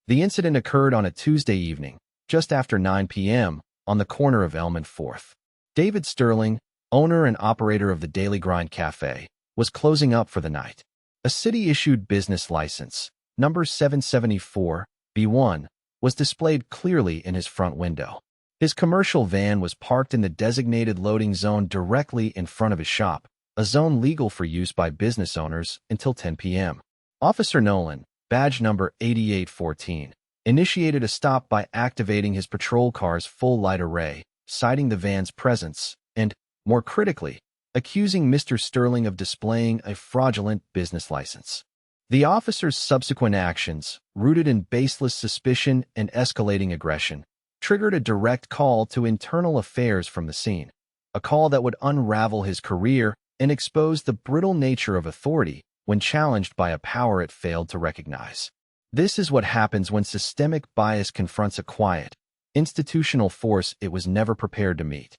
The incident occurred on a Tuesday evening, just after 9 p.m., on the corner of Elm and 4th. David Sterling, owner and operator of the Daily Grind Café, was closing up for the night. A city-issued business license, number 774B1, was displayed clearly in his front window. His commercial van was parked in the designated loading zone directly in front of his shop, a zone legal for use by business owners until 10 p.m. Officer Nolan, badge number 8814, initiated a stop by activating his patrol car's full light array, citing the van's presence, and, more critically, accusing Mr. Sterling of displaying a fraudulent business license. The officer's subsequent actions, rooted in baseless suspicion and escalating aggression, triggered a direct call to internal affairs from the scene, a call that would unravel his career and expose the brittle nature of authority when challenged by a power it failed to recognize. This is what happens when systemic bias confronts a quiet, institutional force it was never prepared to meet.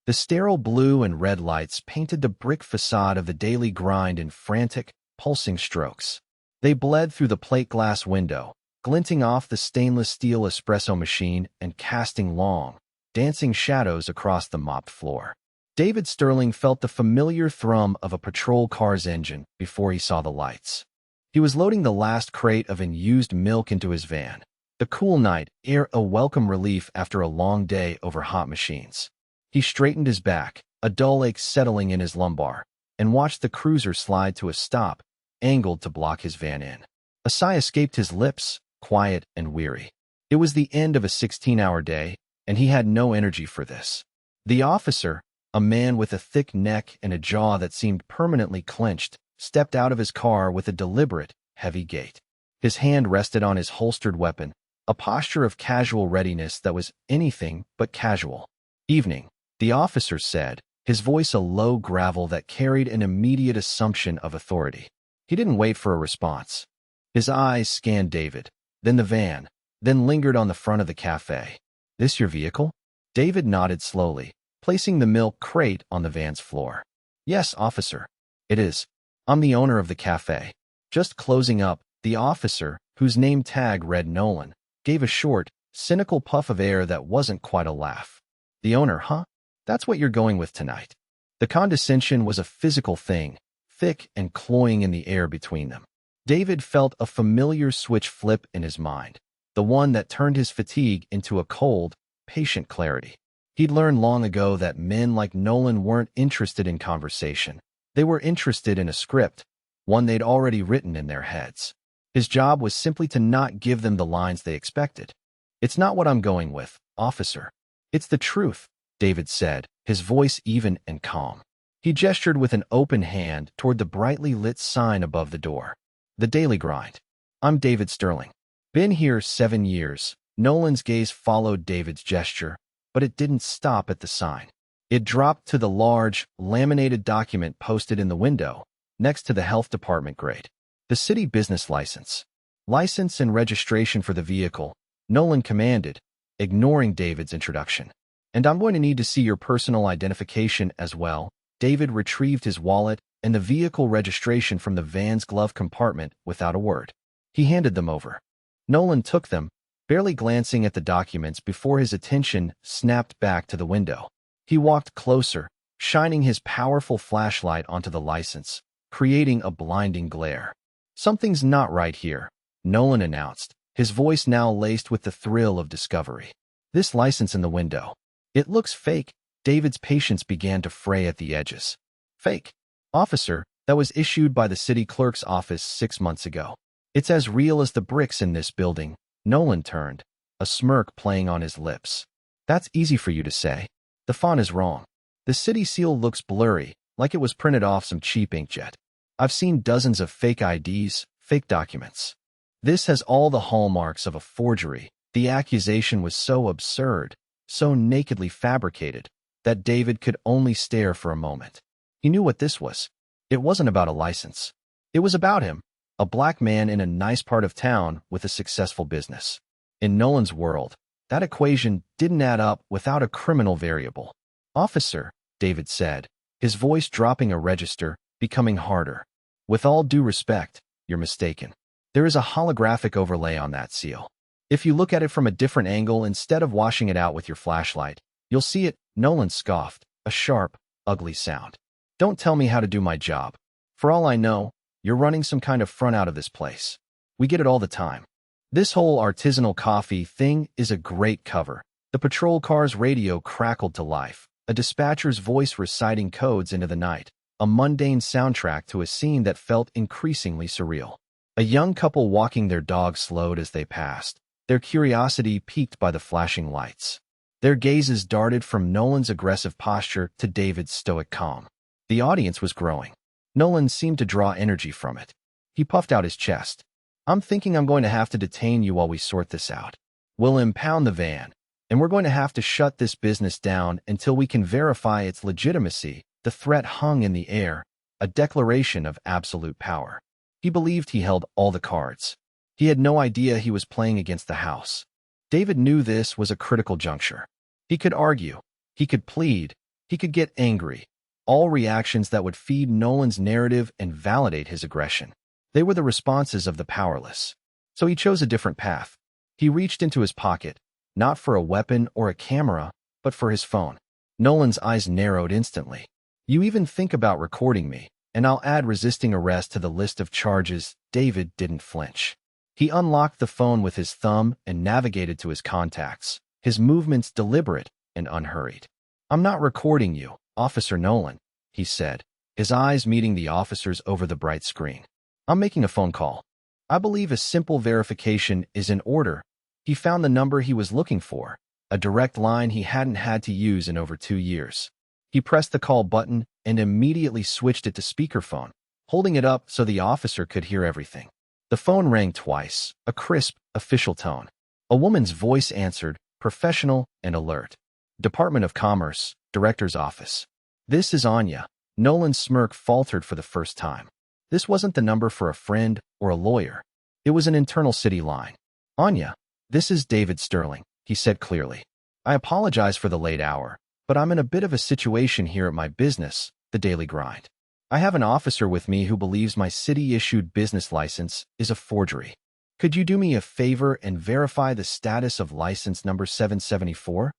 The sterile blue and red lights painted the brick facade of the Daily Grind in frantic, pulsing strokes. They bled through the plate glass window, glinting off the stainless steel espresso machine and casting long, dancing shadows across the mopped floor. David Sterling felt the familiar thrum of a patrol car's engine before he saw the lights. He was loading the last crate of unused milk into his van. The cool night air a welcome relief after a long day over hot machines. He straightened his back, a dull ache settling in his lumbar, and watched the cruiser slide to a stop, angled to block his van in. A sigh escaped his lips, quiet and weary. It was the end of a 16-hour day, and he had no energy for this. The officer, a man with a thick neck and a jaw that seemed permanently clenched, stepped out of his car with a deliberate, heavy gait. His hand rested on his holstered weapon, a posture of casual readiness that was anything but casual. "Evening," the officer said, his voice a low gravel that carried an immediate assumption of authority. He didn't wait for a response. His eyes scanned David, then the van, then lingered on the front of the cafe. "This your vehicle?" David nodded slowly, placing the milk crate on the van's floor. "Yes, officer. It is. I'm the owner of the cafe." Just closing up, the officer, whose name tag read Nolan, gave a short, cynical puff of air that wasn't quite a laugh. "The owner, huh? That's what you're going with tonight." The condescension was a physical thing, thick and cloying in the air between them. David felt a familiar switch flip in his mind, the one that turned his fatigue into a cold, patient clarity. He'd learned long ago that men like Nolan weren't interested in conversation. They were interested in a script, one they'd already written in their heads. His job was simply to not give them the lines they expected. "It's not what I'm going with, officer. It's the truth," David said, his voice even and calm. He gestured with an open hand toward the brightly lit sign above the door. "The Daily Grind. I'm David Sterling. Been here 7 years." Nolan's gaze followed David's gesture, but it didn't stop at the sign. It dropped to the large, laminated document posted in the window, next to the health department grade. "The city business license. License and registration for the vehicle," Nolan commanded, ignoring David's introduction. "And I'm going to need to see your personal identification as well." David retrieved his wallet and the vehicle registration from the van's glove compartment without a word. He handed them over. Nolan took them, barely glancing at the documents before his attention snapped back to the window. He walked closer, shining his powerful flashlight onto the license, creating a blinding glare. "Something's not right here," Nolan announced, his voice now laced with the thrill of discovery. "This license in the window. It looks fake." David's patience began to fray at the edges. "Fake? Officer, that was issued by the city clerk's office 6 months ago. It's as real as the bricks in this building." Nolan turned, a smirk playing on his lips. "That's easy for you to say. The font is wrong. The city seal looks blurry, like it was printed off some cheap inkjet. I've seen dozens of fake IDs, fake documents. This has all the hallmarks of a forgery." The accusation was so absurd, so nakedly fabricated, that David could only stare for a moment. He knew what this was. It wasn't about a license. It was about him, a black man in a nice part of town with a successful business. In Nolan's world, that equation didn't add up without a criminal variable. "Officer," David said, his voice dropping a register, becoming harder. "With all due respect, you're mistaken. There is a holographic overlay on that seal. If you look at it from a different angle instead of washing it out with your flashlight, you'll see it, Nolan scoffed, a sharp, ugly sound. Don't tell me how to do my job. For all I know, you're running some kind of front out of this place. We get it all the time. This whole artisanal coffee thing is a great cover. The patrol car's radio crackled to life, a dispatcher's voice reciting codes into the night, a mundane soundtrack to a scene that felt increasingly surreal. A young couple walking their dog slowed as they passed, their curiosity piqued by the flashing lights. Their gazes darted from Nolan's aggressive posture to David's stoic calm. The audience was growing. Nolan seemed to draw energy from it. He puffed out his chest. I'm thinking I'm going to have to detain you while we sort this out. We'll impound the van, and we're going to have to shut this business down until we can verify its legitimacy. The threat hung in the air, a declaration of absolute power. He believed he held all the cards. He had no idea he was playing against the house. David knew this was a critical juncture. He could argue, he could plead, he could get angry, all reactions that would feed Nolan's narrative and validate his aggression. They were the responses of the powerless. So he chose a different path. He reached into his pocket, not for a weapon or a camera, but for his phone. Nolan's eyes narrowed instantly. You even think about recording me, and I'll add resisting arrest to the list of charges. David didn't flinch. He unlocked the phone with his thumb and navigated to his contacts, his movements deliberate and unhurried. I'm not recording you, Officer Nolan, he said, his eyes meeting the officer's over the bright screen. I'm making a phone call. I believe a simple verification is in order. He found the number he was looking for, a direct line he hadn't had to use in over 2 years. He pressed the call button and immediately switched it to speakerphone, holding it up so the officer could hear everything. The phone rang twice, a crisp, official tone. A woman's voice answered, professional and alert. Department of Commerce, Director's Office. This is Anya. Nolan's smirk faltered for the first time. This wasn't the number for a friend or a lawyer. It was an internal city line. Anya, this is David Sterling, he said clearly. I apologize for the late hour, but I'm in a bit of a situation here at my business, the Daily Grind. I have an officer with me who believes my city-issued business license is a forgery. Could you do me a favor and verify the status of license number 774?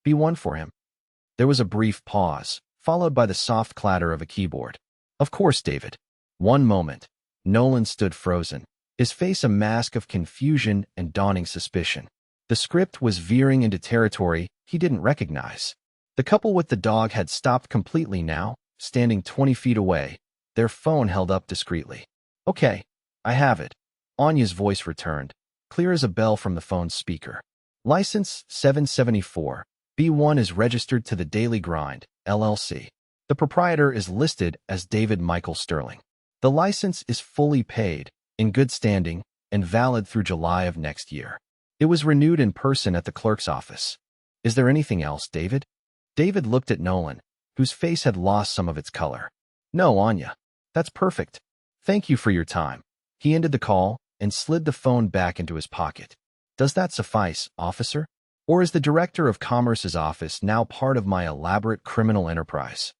B1 for him. There was a brief pause, followed by the soft clatter of a keyboard. Of course, David. One moment. Nolan stood frozen, his face a mask of confusion and dawning suspicion. The script was veering into territory he didn't recognize. The couple with the dog had stopped completely now, standing 20 feet away, their phone held up discreetly. Okay, I have it. Anya's voice returned, clear as a bell from the phone's speaker. License 774. B1 is registered to the Daily Grind, LLC. The proprietor is listed as David Michael Sterling. The license is fully paid, in good standing, and valid through July of next year. It was renewed in person at the clerk's office. Is there anything else, David? David looked at Nolan, whose face had lost some of its color. No, Anya. That's perfect. Thank you for your time. He ended the call and slid the phone back into his pocket. Does that suffice, officer? Or is the Director of Commerce's office now part of my elaborate criminal enterprise?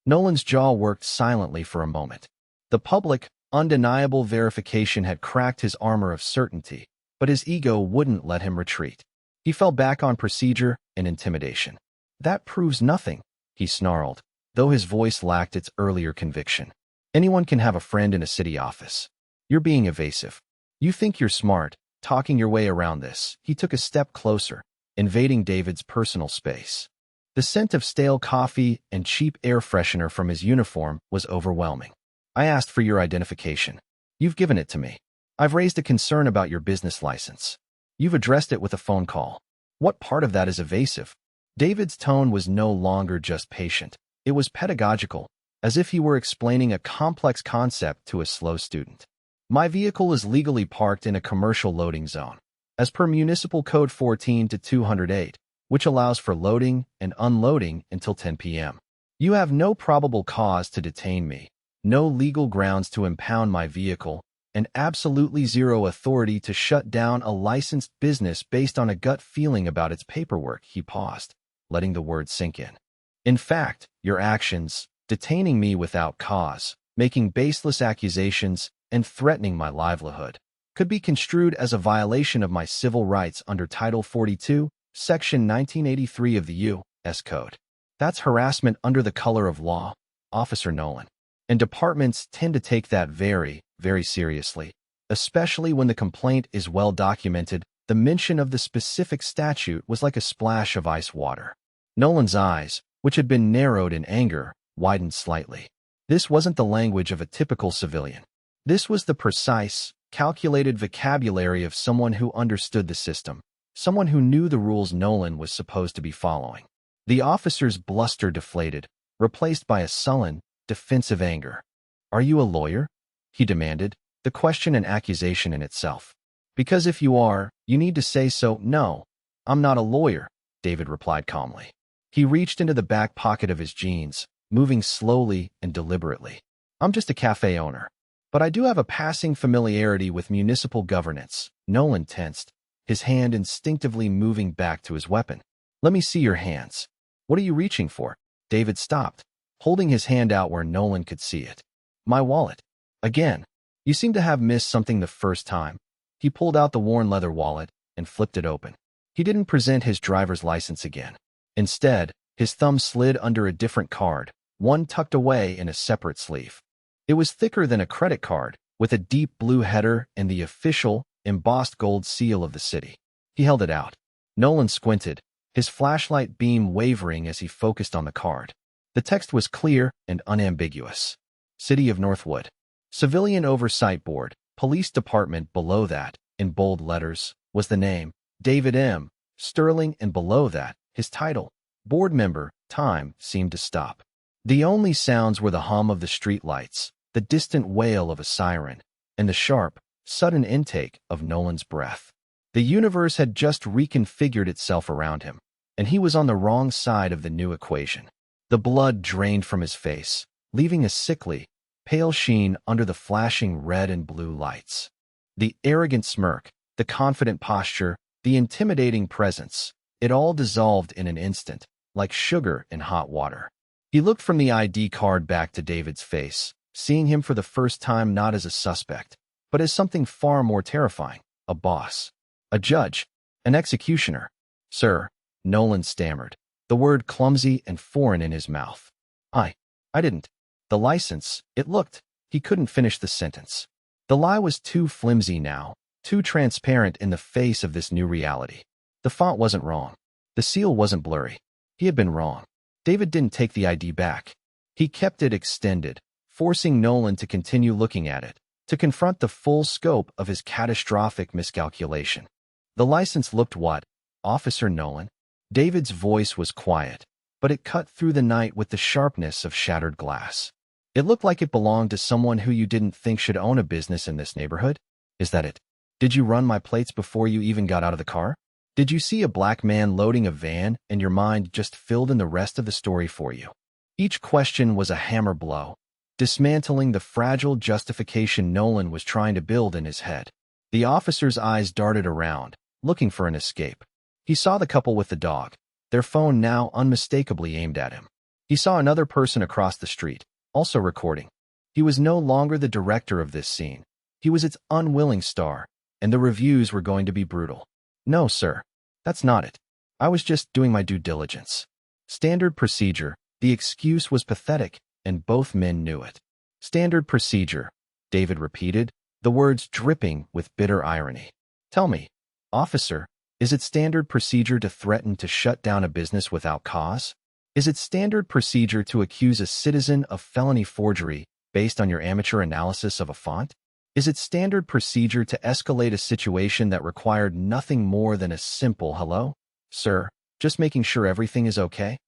Nolan's jaw worked silently for a moment. The public, undeniable verification had cracked his armor of certainty, but his ego wouldn't let him retreat. He fell back on procedure and intimidation. That proves nothing, he snarled, though his voice lacked its earlier conviction. Anyone can have a friend in a city office. You're being evasive. You think you're smart, talking your way around this. He took a step closer, invading David's personal space. The scent of stale coffee and cheap air freshener from his uniform was overwhelming. I asked for your identification. You've given it to me. I've raised a concern about your business license. You've addressed it with a phone call. What part of that is evasive? David's tone was no longer just patient. It was pedagogical, as if he were explaining a complex concept to a slow student. My vehicle is legally parked in a commercial loading zone, as per Municipal Code 14-208, which allows for loading and unloading until 10 p.m. You have no probable cause to detain me, no legal grounds to impound my vehicle, and absolutely zero authority to shut down a licensed business based on a gut feeling about its paperwork. He paused, letting the words sink in. In fact, your actions, detaining me without cause, making baseless accusations, and threatening my livelihood, could be construed as a violation of my civil rights under Title 42, Section 1983 of the U.S. Code. That's harassment under the color of law, Officer Nolan. And departments tend to take that very, very seriously, especially when the complaint is well documented. The mention of the specific statute was like a splash of ice water. Nolan's eyes, which had been narrowed in anger, widened slightly. This wasn't the language of a typical civilian. This was the precise, calculated vocabulary of someone who understood the system, someone who knew the rules Nolan was supposed to be following. The officer's bluster deflated, replaced by a sullen, defensive anger. "Are you a lawyer?" he demanded, the question an accusation in itself. "Because if you are, you need to say so." "No, I'm not a lawyer," David replied calmly. He reached into the back pocket of his jeans, moving slowly and deliberately. "I'm just a cafe owner. But I do have a passing familiarity with municipal governance." Nolan tensed, his hand instinctively moving back to his weapon. "Let me see your hands." "What are you reaching for?" David stopped, holding his hand out where Nolan could see it. "My wallet." "Again. You seem to have missed something the first time." He pulled out the worn leather wallet and flipped it open. He didn't present his driver's license again. Instead, his thumb slid under a different card, one tucked away in a separate sleeve. It was thicker than a credit card, with a deep blue header and the official, embossed gold seal of the city. He held it out. Nolan squinted, his flashlight beam wavering as he focused on the card. The text was clear and unambiguous. City of Northwood. Civilian Oversight Board, Police Department. Below that, in bold letters, was the name, David M. Sterling, and below that, his title, Board Member. Time seemed to stop. The only sounds were the hum of the streetlights, the distant wail of a siren, and the sharp, sudden intake of Nolan's breath. The universe had just reconfigured itself around him, and he was on the wrong side of the new equation. The blood drained from his face, leaving a sickly, pale sheen under the flashing red and blue lights. The arrogant smirk, the confident posture, the intimidating presence, it all dissolved in an instant, like sugar in hot water. He looked from the ID card back to David's face, seeing him for the first time not as a suspect, but as something far more terrifying, a boss, a judge, an executioner. "Sir," Nolan stammered, the word clumsy and foreign in his mouth. I didn't. The license, it looked." He couldn't finish the sentence. The lie was too flimsy now, too transparent in the face of this new reality. The font wasn't wrong. The seal wasn't blurry. He had been wrong. David didn't take the ID back. He kept it extended, forcing Nolan to continue looking at it, to confront the full scope of his catastrophic miscalculation. "The license looked what, Officer Nolan?" David's voice was quiet, but it cut through the night with the sharpness of shattered glass. "It looked like it belonged to someone who you didn't think should own a business in this neighborhood. Is that it? Did you run my plates before you even got out of the car? Did you see a black man loading a van and your mind just filled in the rest of the story for you?" Each question was a hammer blow, dismantling the fragile justification Nolan was trying to build in his head. The officer's eyes darted around, looking for an escape. He saw the couple with the dog, their phone now unmistakably aimed at him. He saw another person across the street, also recording. He was no longer the director of this scene. He was its unwilling star, and the reviews were going to be brutal. "No, sir. That's not it. I was just doing my due diligence." Standard procedure. The excuse was pathetic, and both men knew it. "Standard procedure," David repeated, the words dripping with bitter irony. "Tell me, officer, is it standard procedure to threaten to shut down a business without cause? Is it standard procedure to accuse a citizen of felony forgery based on your amateur analysis of a font? Is it standard procedure to escalate a situation that required nothing more than a simple hello, sir, just making sure everything is okay?"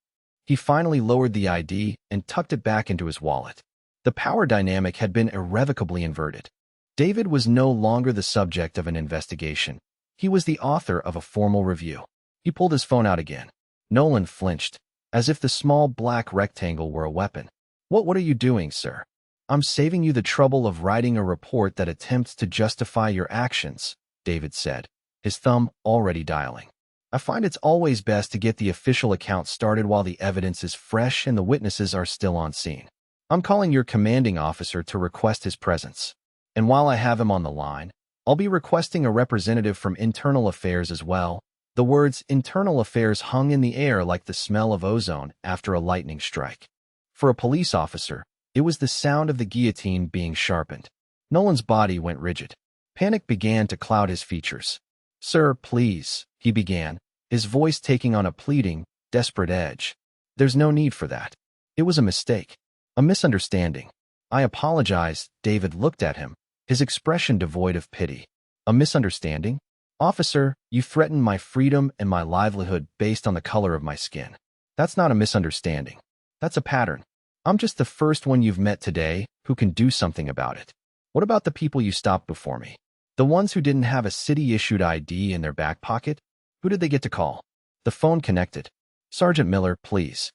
He finally lowered the ID and tucked it back into his wallet. The power dynamic had been irrevocably inverted. David was no longer the subject of an investigation. He was the author of a formal review. He pulled his phone out again. Nolan flinched, as if the small black rectangle were a weapon. What are you doing, sir?" "I'm saving you the trouble of writing a report that attempts to justify your actions," David said, his thumb already dialing. "I find it's always best to get the official account started while the evidence is fresh and the witnesses are still on scene. I'm calling your commanding officer to request his presence. And while I have him on the line, I'll be requesting a representative from Internal Affairs as well. The words Internal Affairs hung in the air like the smell of ozone after a lightning strike. For a police officer, it was the sound of the guillotine being sharpened. Nolan's body went rigid. Panic began to cloud his features. "Sir, please," he began, his voice taking on a pleading, desperate edge. "There's no need for that. It was a mistake. A misunderstanding." "I apologize." David looked at him, his expression devoid of pity. "A misunderstanding? Officer, you threatened my freedom and my livelihood based on the color of my skin. That's not a misunderstanding. That's a pattern. I'm just the first one you've met today who can do something about it. What about the people you stopped before me? The ones who didn't have a city-issued ID in their back pocket? Who did they get to call?" The phone connected. "Sergeant Miller, please.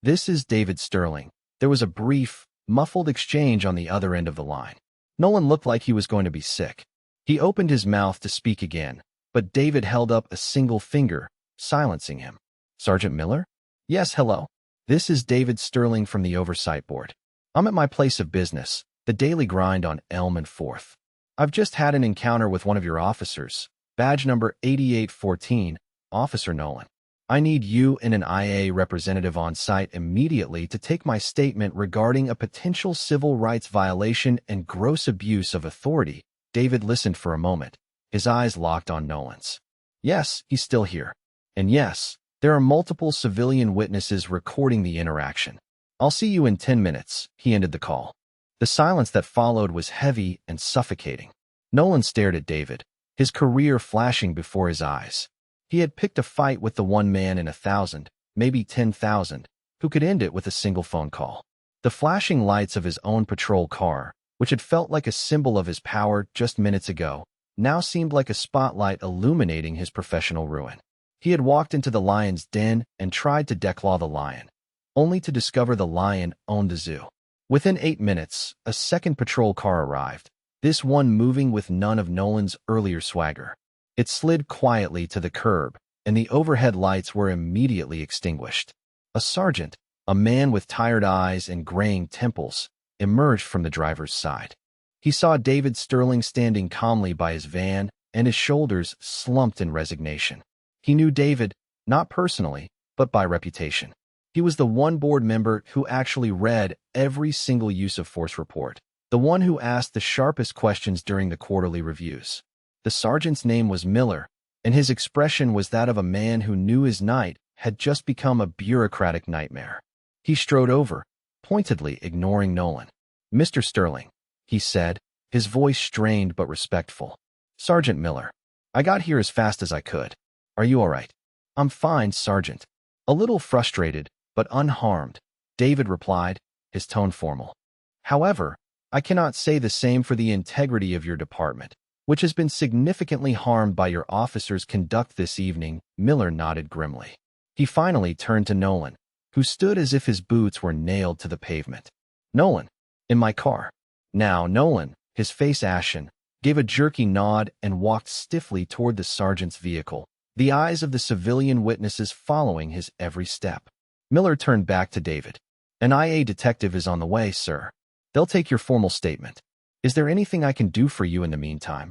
This is David Sterling." There was a brief, muffled exchange on the other end of the line. Nolan looked like he was going to be sick. He opened his mouth to speak again, but David held up a single finger, silencing him. "Sergeant Miller?" "Yes, hello. This is David Sterling from the Oversight Board. I'm at my place of business, the Daily Grind on Elm and 4th. I've just had an encounter with one of your officers, badge number 8814, Officer Nolan. I need you and an IA representative on site immediately to take my statement regarding a potential civil rights violation and gross abuse of authority." David listened for a moment, his eyes locked on Nolan's. "Yes, he's still here. And yes, there are multiple civilian witnesses recording the interaction. I'll see you in 10 minutes, he ended the call. The silence that followed was heavy and suffocating. Nolan stared at David, his career flashing before his eyes. He had picked a fight with the one man in 1,000, maybe 10,000, who could end it with a single phone call. The flashing lights of his own patrol car, which had felt like a symbol of his power just minutes ago, now seemed like a spotlight illuminating his professional ruin. He had walked into the lion's den and tried to declaw the lion, only to discover the lion owned the zoo. Within 8 minutes, a second patrol car arrived, this one moving with none of Nolan's earlier swagger. It slid quietly to the curb, and the overhead lights were immediately extinguished. A sergeant, a man with tired eyes and graying temples, emerged from the driver's side. He saw David Sterling standing calmly by his van, and his shoulders slumped in resignation. He knew David, not personally, but by reputation. He was the one board member who actually read every single use of force report, the one who asked the sharpest questions during the quarterly reviews. The sergeant's name was Miller, and his expression was that of a man who knew his night had just become a bureaucratic nightmare. He strode over, pointedly ignoring Nolan. "Mr. Sterling," he said, his voice strained but respectful. "Sergeant Miller, I got here as fast as I could. Are you all right?" "I'm fine, Sergeant." A little frustrated, but unharmed, David replied, his tone formal. "However, I cannot say the same for the integrity of your department, which has been significantly harmed by your officer's conduct this evening." Miller nodded grimly. He finally turned to Nolan, who stood as if his boots were nailed to the pavement. "Nolan, in my car." Now Nolan, his face ashen, gave a jerky nod and walked stiffly toward the sergeant's vehicle, the eyes of the civilian witnesses following his every step. Miller turned back to David. "An IA detective is on the way, sir. They'll take your formal statement. Is there anything I can do for you in the meantime?"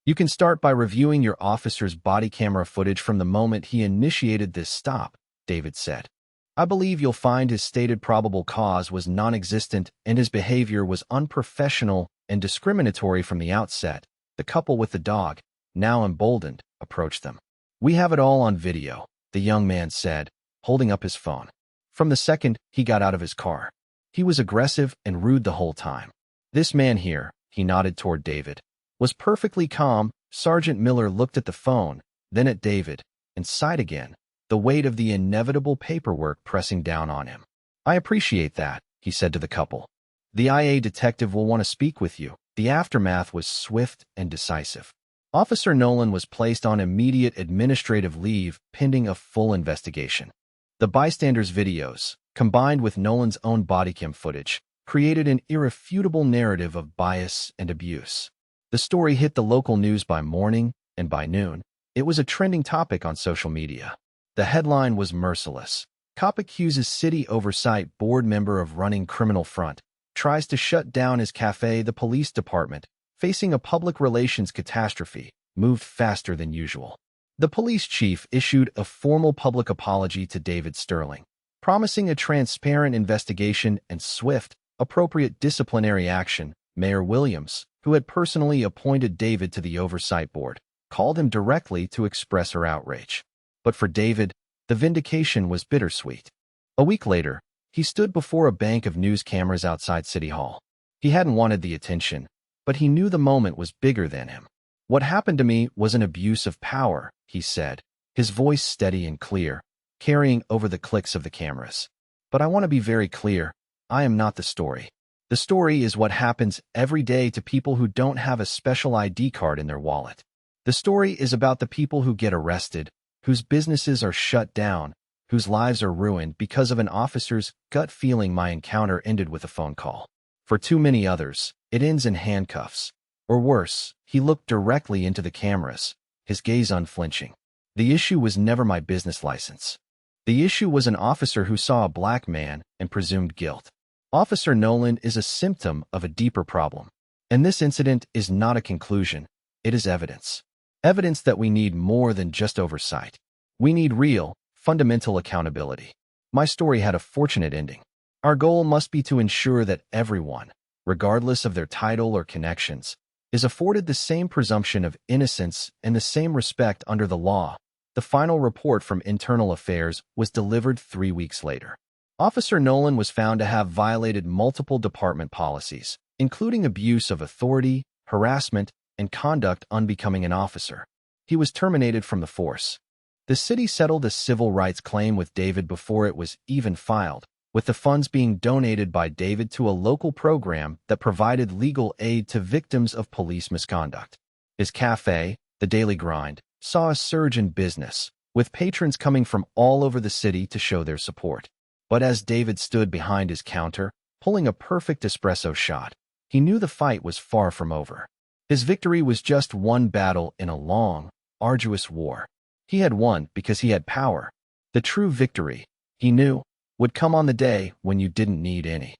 "You can start by reviewing your officer's body camera footage from the moment he initiated this stop," David said. "I believe you'll find his stated probable cause was non-existent and his behavior was unprofessional and discriminatory from the outset." The couple with the dog, now emboldened, approached them. "We have it all on video," the young man said, holding up his phone. "From the second he got out of his car. He was aggressive and rude the whole time. This man here," he nodded toward David, "was perfectly calm." Sergeant Miller looked at the phone, then at David, and sighed again, the weight of the inevitable paperwork pressing down on him. "I appreciate that," he said to the couple. "The IA detective will want to speak with you." The aftermath was swift and decisive. Officer Nolan was placed on immediate administrative leave pending a full investigation. The bystanders' videos, combined with Nolan's own bodycam footage, created an irrefutable narrative of bias and abuse. The story hit the local news by morning, and by noon, it was a trending topic on social media. The headline was merciless. "Cop accuses city oversight board member of running criminal front, tries to shut down his café." The police department, facing a public relations catastrophe, moved faster than usual. The police chief issued a formal public apology to David Sterling, promising a transparent investigation and swift, appropriate disciplinary action. Mayor Williams, who had personally appointed David to the oversight board, called him directly to express her outrage. But for David, the vindication was bittersweet. A week later, he stood before a bank of news cameras outside City Hall. He hadn't wanted the attention, but he knew the moment was bigger than him. "What happened to me was an abuse of power," he said, his voice steady and clear, carrying over the clicks of the cameras. "But I want to be very clear, I am not the story. The story is what happens every day to people who don't have a special ID card in their wallet. The story is about the people who get arrested, whose businesses are shut down, whose lives are ruined because of an officer's gut feeling my encounter ended with a phone call. For too many others, it ends in handcuffs. Or worse," he looked directly into the cameras, his gaze unflinching. "The issue was never my business license. The issue was an officer who saw a black man and presumed guilt. Officer Nolan is a symptom of a deeper problem. And this incident is not a conclusion, it is evidence. Evidence that we need more than just oversight. We need real, fundamental accountability. My story had a fortunate ending. Our goal must be to ensure that everyone, regardless of their title or connections, is afforded the same presumption of innocence and the same respect under the law." The final report from Internal Affairs was delivered 3 weeks later. Officer Nolan was found to have violated multiple department policies, including abuse of authority, harassment, and conduct unbecoming an officer. He was terminated from the force. The city settled a civil rights claim with David before it was even filed, with the funds being donated by David to a local program that provided legal aid to victims of police misconduct. His café, The Daily Grind, saw a surge in business, with patrons coming from all over the city to show their support. But as David stood behind his counter, pulling a perfect espresso shot, he knew the fight was far from over. His victory was just one battle in a long, arduous war. He had won because he had power. The true victory, he knew, would come on the day when you didn't need any.